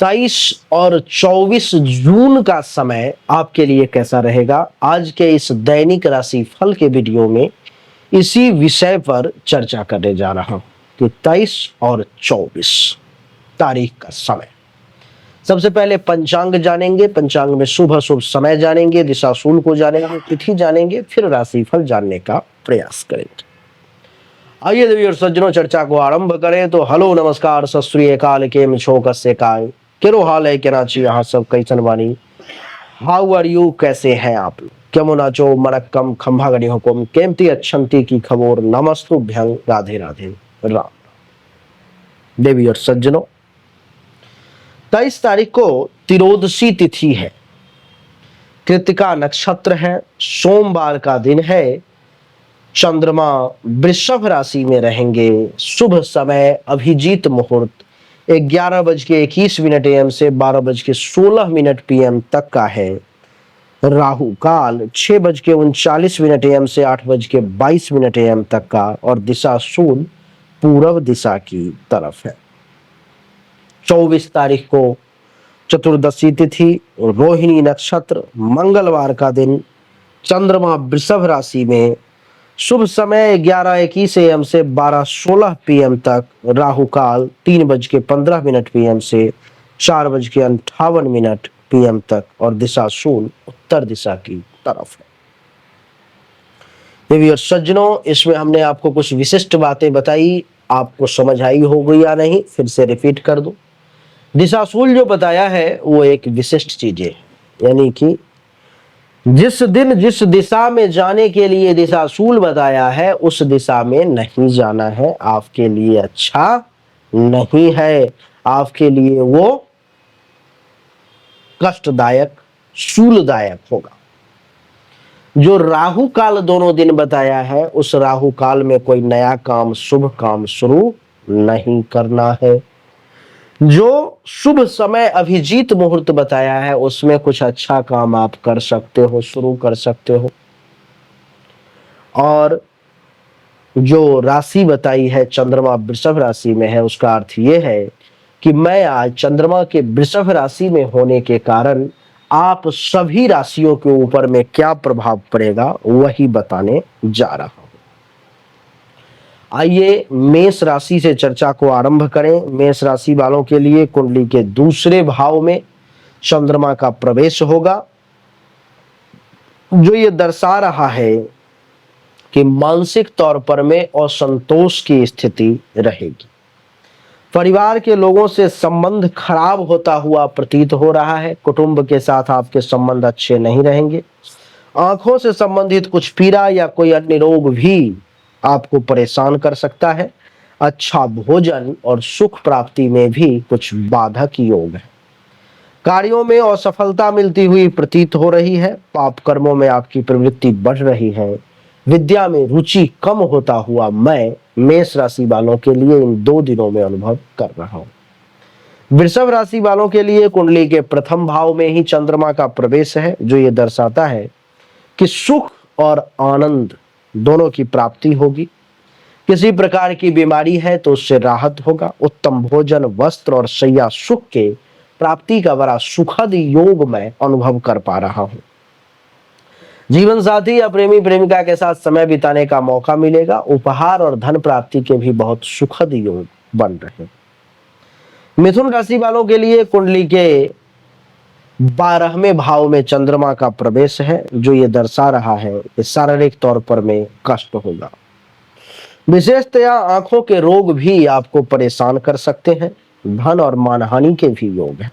23 और 24 जून का समय आपके लिए कैसा रहेगा, आज के इस दैनिक राशि फल के वीडियो में इसी विषय पर चर्चा करने जा रहा हूं कि 23 और 24 तारीख का समय। सबसे पहले पंचांग जानेंगे, पंचांग में शुभ अशुभ समय जानेंगे, दिशाशूल को जानेंगे, तिथि जानेंगे, फिर राशिफल जानने का प्रयास करेंगे। आइए देवी और सज्जनों, चर्चा को आरंभ करें। तो हेलो, नमस्कार, सत श्री अकाल, केम छो, कस्से काय, केरो हाल है, केना छी यहाँ सब, कैसन बानी, हाउ आर यू, कैसे हैं आप, केमो नाचो, मनक्कम, खंभा गणी हुकुम, केमती अच्छंती की खबोर, नमस्तुभ्यं, राधे राधे, राम। देवी और सज्जनों, 23 तारीख को तिरोदशी तिथि है, कृतिका नक्षत्र है, सोमवार का दिन है, चंद्रमा वृषभ राशि में रहेंगे, शुभ समय अभिजीत मुहूर्त 11:21 AM से 12:16 PM तक का है। राहु काल 6:39 AM से 8:22 AM तक का, और दिशा शूल पूर्व दिशा की तरफ है। 24 तारीख को चतुर्दशी तिथि, रोहिणी नक्षत्र, मंगलवार का दिन, चंद्रमा वृषभ राशि में, शुभ समय 11:21 AM से 12:16 PM तक, राहु काल 3:15 PM से 4:58 PM तक, और दिशा शूल उत्तर दिशा की तरफ है। देवी और सज्जनों, इसमें हमने आपको कुछ विशिष्ट बातें बताई, आपको समझ आई होगी या नहीं, फिर से रिपीट कर दो। दिशाशूल जो बताया है वो एक विशिष्ट चीज है, यानी कि जिस दिन जिस दिशा में जाने के लिए दिशाशूल बताया है उस दिशा में नहीं जाना है, आपके लिए अच्छा नहीं है, आपके लिए वो कष्टदायक, शूलदायक होगा। जो राहु काल दोनों दिन बताया है, उस राहु काल में कोई नया काम, शुभ काम शुरू नहीं करना है। जो शुभ समय अभिजीत मुहूर्त बताया है, उसमें कुछ अच्छा काम आप कर सकते हो, शुरू कर सकते हो। और जो राशि बताई है चंद्रमा वृषभ राशि में है, उसका अर्थ ये है कि मैं आज चंद्रमा के वृषभ राशि में होने के कारण आप सभी राशियों के ऊपर में क्या प्रभाव पड़ेगा वही बताने जा रहा हूं। आइए मेष राशि से चर्चा को आरंभ करें। मेष राशि वालों के लिए कुंडली के दूसरे भाव में चंद्रमा का प्रवेश होगा, जो ये दर्शा रहा है कि मानसिक तौर पर में असंतोष की स्थिति रहेगी। परिवार के लोगों से संबंध खराब होता हुआ प्रतीत हो रहा है। कुटुंब के साथ आपके संबंध अच्छे नहीं रहेंगे। आंखों से संबंधित कुछ पीड़ा या कोई अन्य रोग भी आपको परेशान कर सकता है। अच्छा भोजन और सुख प्राप्ति में भी कुछ बाधक योग है। कार्यों में असफलता मिलती हुई प्रतीत हो रही है। पाप कर्मों में आपकी प्रवृत्ति बढ़ रही है। विद्या में रुचि कम होता हुआ मैं मेष राशि वालों के लिए इन 2 दिनों में अनुभव कर रहा हूं। वृषभ राशि वालों के लिए कुंडली के प्रथम भाव में ही चंद्रमा का प्रवेश है, जो ये दर्शाता है कि सुख और आनंद दोनों की प्राप्ति होगी। किसी प्रकार की बीमारी है तो उससे राहत होगा। उत्तम भोजन, वस्त्र और शैया सुख के प्राप्ति का बड़ा सुखद योग मैं अनुभव कर पा रहा हूं। जीवन साथी या प्रेमी प्रेमिका के साथ समय बिताने का मौका मिलेगा। उपहार और धन प्राप्ति के भी बहुत सुखद योग बन रहे हैं। मिथुन राशि वालों के लिए कुंडली के 12वें भाव में चंद्रमा का प्रवेश है, जो ये दर्शा रहा है कि शारीरिक तौर पर में कष्ट होगा। विशेषतया आंखों के रोग भी आपको परेशान कर सकते हैं। धन और मानहानि के भी योग हैं।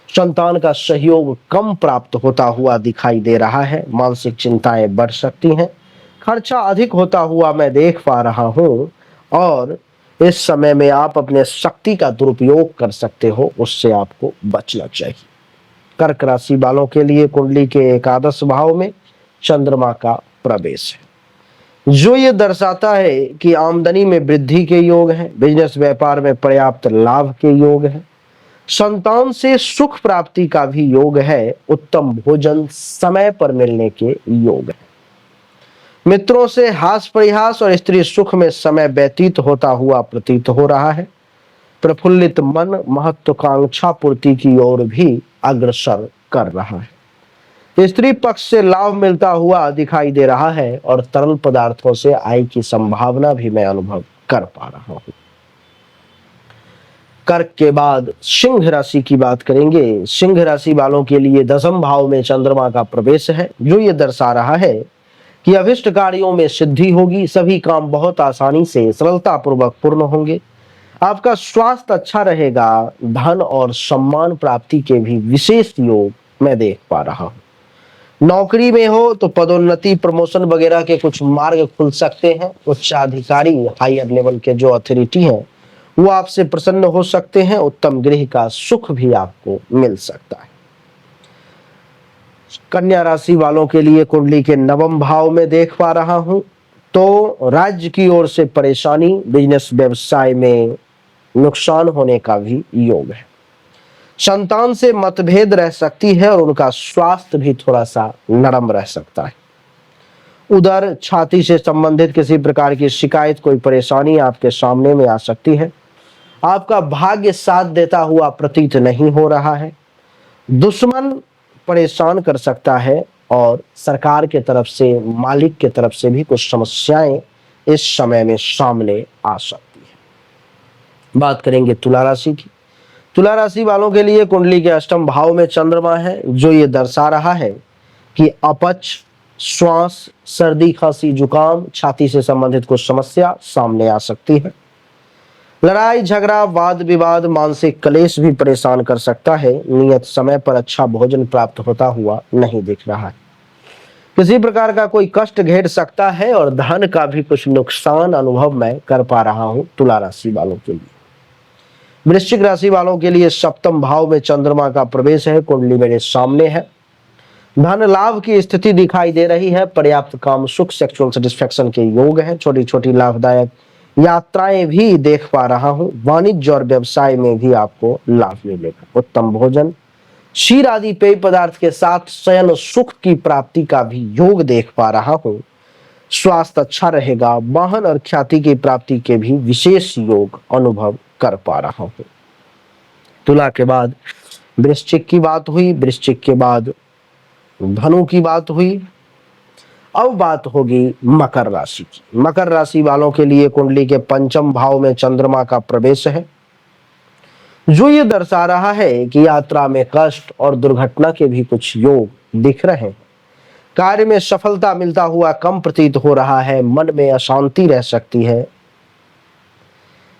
संतान का सहयोग कम प्राप्त होता हुआ दिखाई दे रहा है। मानसिक चिंताएं बढ़ सकती हैं। खर्चा अधिक होता हुआ मैं देख पा रहा हूं, और इस समय में आप अपने शक्ति का दुरुपयोग कर सकते हो, उससे आपको बचना चाहिए। कर्क राशि वालों के लिए कुंडली के 11 भाव में चंद्रमा का प्रवेश है, जो ये दर्शाता है कि आमदनी में वृद्धि के योग हैं। बिजनेस व्यापार में पर्याप्त लाभ के योग हैं। संतान से सुख प्राप्ति का भी योग है। उत्तम भोजन समय पर मिलने के योग है। मित्रों से हास परिहास और स्त्री सुख में समय व्यतीत होता हुआ प्रतीत हो रहा है। प्रफुल्लित मन महत्वाकांक्षा पूर्ति की ओर भी अग्रसर कर रहा है। स्त्री पक्ष से लाभ मिलता हुआ दिखाई दे रहा है और तरल पदार्थों से आय की संभावना भी मैं अनुभव कर पा रहा हूं। कर्क के बाद सिंह राशि की बात करेंगे। सिंह राशि वालों के लिए 10वें भाव में चंद्रमा का प्रवेश है, जो ये दर्शा रहा है कि अभिष्ट कार्यों में सिद्धि होगी। सभी काम बहुत आसानी से सरलता पूर्वक पूर्ण होंगे। आपका स्वास्थ्य अच्छा रहेगा। धन और सम्मान प्राप्ति के भी विशेष योग मैं देख पा रहा हूं। नौकरी में हो तो पदोन्नति, प्रमोशन वगैरह के कुछ मार्ग खुल सकते हैं। उच्चाधिकारी, हायर लेवल के जो अथॉरिटी हैं वो आपसे प्रसन्न हो सकते हैं। उत्तम गृह का सुख भी आपको मिल सकता है। कन्या राशि वालों के लिए कुंडली के 9वें भाव में देख पा रहा हूं तो राज्य की ओर से परेशानी, बिजनेस व्यवसाय में नुकसान होने का भी योग है। संतान से मतभेद रह सकती है और उनका स्वास्थ्य भी थोड़ा सा नरम रह सकता है। उधर छाती से संबंधित किसी प्रकार की शिकायत, कोई परेशानी आपके सामने में आ सकती है। आपका भाग्य साथ देता हुआ प्रतीत नहीं हो रहा है। दुश्मन परेशान कर सकता है और सरकार के तरफ से, मालिक के तरफ से भी कुछ समस्याएं इस समय में सामने आ सकती है। बात करेंगे तुला राशि की। तुला राशि वालों के लिए कुंडली के 8वें भाव में चंद्रमा है, जो ये दर्शा रहा है कि अपच, श्वास, सर्दी, खांसी, जुकाम, छाती से संबंधित कुछ समस्या सामने आ सकती है। लड़ाई झगड़ा, वाद विवाद, मानसिक क्लेश भी परेशान कर सकता है। नियत समय पर अच्छा भोजन प्राप्त होता हुआ नहीं दिख रहा है। किसी प्रकार का कोई कष्ट घेर सकता है और धन का भी कुछ नुकसान अनुभव मैं कर पा रहा हूं तुला राशि वालों के लिए। वृश्चिक राशि वालों के लिए 7वें भाव में चंद्रमा का प्रवेश है। कुंडली मेरे सामने है। धन लाभ की स्थिति दिखाई दे रही है। पर्याप्त काम सुख, सेक्सुअल सेटिस्फैक्शन के योग है। छोटी छोटी लाभदायक यात्राएं भी देख पा रहा हूं। वाणिज्य और व्यवसाय में भी आपको लाभ मिलेगा। उत्तम भोजन, क्षीर आदि पेय पदार्थ के साथ शयन सुख की प्राप्ति का भी योग देख पा रहा हूं। स्वास्थ्य अच्छा रहेगा। वाहन और ख्याति की प्राप्ति के भी विशेष योग अनुभव कर पा रहा हूं। तुला के बाद वृश्चिक की बात हुई, वृश्चिक के बाद धनु की बात हुई। अब बात होगी मकर राशि की। मकर राशि वालों के लिए कुंडली के 5वें भाव में चंद्रमा का प्रवेश है, जो ये दर्शा रहा है कि यात्रा में कष्ट और दुर्घटना के भी कुछ योग दिख रहे हैं। कार्य में सफलता मिलता हुआ कम प्रतीत हो रहा है। मन में अशांति रह सकती है।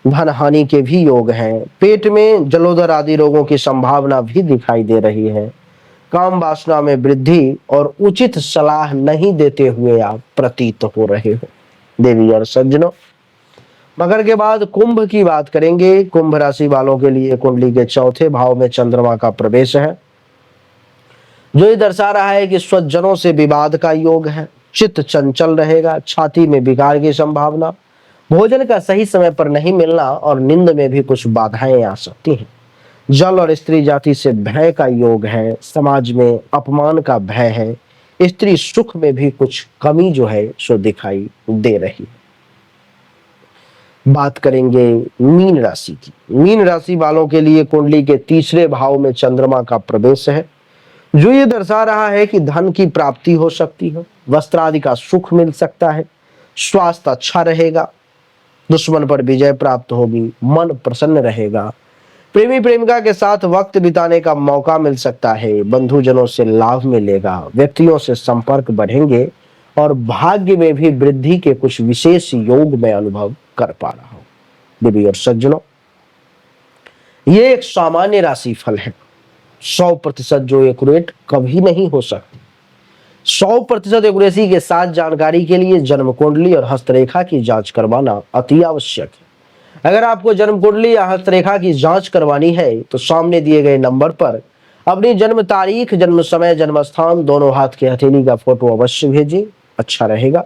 धन हानि के भी योग हैं। पेट में जलोदर आदि रोगों की संभावना भी दिखाई दे रही है। काम वासना में वृद्धि और उचित सलाह नहीं देते हुए आप प्रतीत हो रहे हो। देवी और सज्जनों, मकर के बाद कुंभ की बात करेंगे। कुंभ राशि वालों के लिए कुंडली के 4थे भाव में चंद्रमा का प्रवेश है, जो ये दर्शा रहा है कि स्वजनों से विवाद का योग है। चित्त चंचल रहेगा। छाती में विकार की संभावना, भोजन का सही समय पर नहीं मिलना और नींद में भी कुछ बाधाएं आ सकती हैं। जल और स्त्री जाति से भय का योग है। समाज में अपमान का भय है। स्त्री सुख में भी कुछ कमी जो है सो दिखाई दे रही है। बात करेंगे मीन राशि की। मीन राशि वालों के लिए कुंडली के 3रे भाव में चंद्रमा का प्रवेश है, जो ये दर्शा रहा है कि धन की प्राप्ति हो सकती है। वस्त्र आदि का सुख मिल सकता है। स्वास्थ्य अच्छा रहेगा। दुश्मन पर विजय प्राप्त होगी। मन प्रसन्न रहेगा। प्रेमी प्रेमिका के साथ वक्त बिताने का मौका मिल सकता है। बंधुजनों से लाभ मिलेगा। व्यक्तियों से संपर्क बढ़ेंगे और भाग्य में भी वृद्धि के कुछ विशेष योग में अनुभव कर पा रहा हूं। देवी और सज्जनों, ये एक सामान्य राशि फल है। 100% जो एक्यूरेट कभी नहीं हो सकती। 100% एक्यूरेसी के साथ जानकारी के लिए जन्म कुंडली और हस्तरेखा की जांच करवाना अति आवश्यक है। अगर आपको जन्म कुंडली या हस्तरेखा की जांच करवानी है तो सामने दिए गए नंबर पर अपनी जन्म तारीख, जन्म समय, जन्म स्थान, दोनों हाथ की हथेली का फोटो अवश्य भेजिए। अच्छा रहेगा।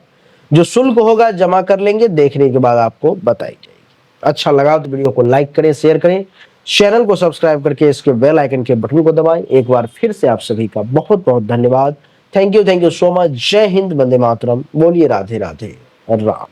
जो शुल्क होगा जमा कर लेंगे, देखने के बाद आपको बताई जाएगी। अच्छा लगा तो वीडियो को लाइक करें, शेयर करें, चैनल को सब्सक्राइब करके इसके बेल आइकन के बटन को दबाएं। एक बार फिर से आप सभी का बहुत बहुत धन्यवाद। Thank you so much. जय हिंद, वंदे मातरम। बोलिए राधे राधे राम।